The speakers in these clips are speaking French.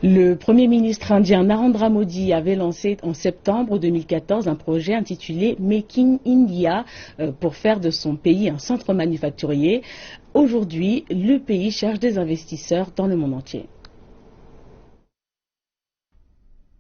Le Premier ministre indien Narendra Modi avait lancé en septembre 2014 un projet intitulé Make in India pour faire de son pays un centre manufacturier. Aujourd'hui, le pays cherche des investisseurs dans le monde entier.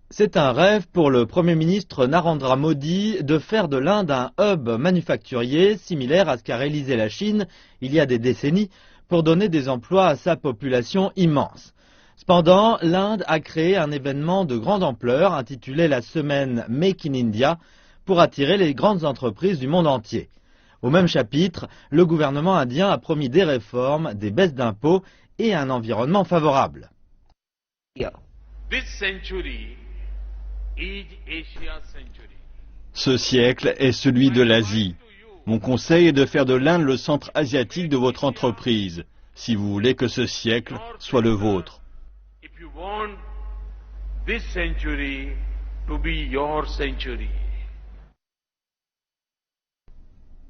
C'est un rêve pour le Premier ministre Narendra Modi de faire de l'Inde un hub manufacturier similaire à ce qu'a réalisé la Chine il y a des décennies pour donner des emplois à sa population immense. Cependant, l'Inde a créé un événement de grande ampleur intitulé la semaine Make in India pour attirer les grandes entreprises du monde entier. Au même chapitre, le gouvernement indien a promis des réformes, des baisses d'impôts et un environnement favorable. Ce siècle est celui de l'Asie. Mon conseil est de faire de l'Inde le centre asiatique de votre entreprise, si vous voulez que ce siècle soit le vôtre.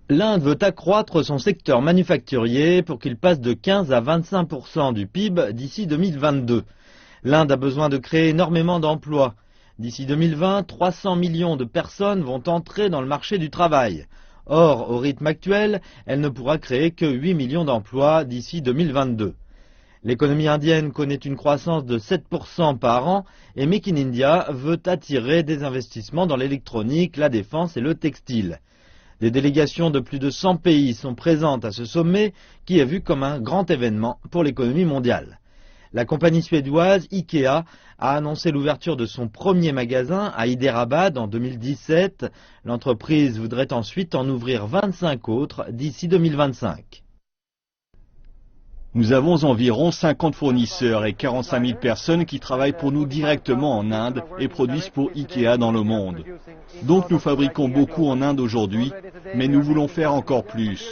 L'Inde veut accroître son secteur manufacturier pour qu'il passe de 15 à 25% du PIB d'ici 2022. L'Inde a besoin de créer énormément d'emplois. D'ici 2020, 300 millions de personnes vont entrer dans le marché du travail. Or, au rythme actuel, elle ne pourra créer que 8 millions d'emplois d'ici 2022. L'économie indienne connaît une croissance de 7% par an et Make in India veut attirer des investissements dans l'électronique, la défense et le textile. Des délégations de plus de 100 pays sont présentes à ce sommet qui est vu comme un grand événement pour l'économie mondiale. La compagnie suédoise IKEA a annoncé l'ouverture de son premier magasin à Hyderabad en 2017. L'entreprise voudrait ensuite en ouvrir 25 autres d'ici 2025. Nous avons environ 50 fournisseurs et 45 000 personnes qui travaillent pour nous directement en Inde et produisent pour IKEA dans le monde. Donc nous fabriquons beaucoup en Inde aujourd'hui, mais nous voulons faire encore plus.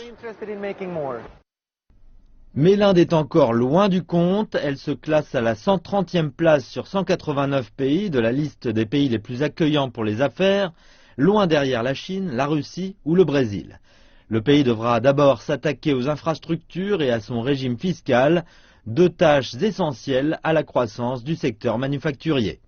Mais l'Inde est encore loin du compte. Elle se classe à la 130e place sur 189 pays de la liste des pays les plus accueillants pour les affaires, loin derrière la Chine, la Russie ou le Brésil. Le pays devra d'abord s'attaquer aux infrastructures et à son régime fiscal, deux tâches essentielles à la croissance du secteur manufacturier.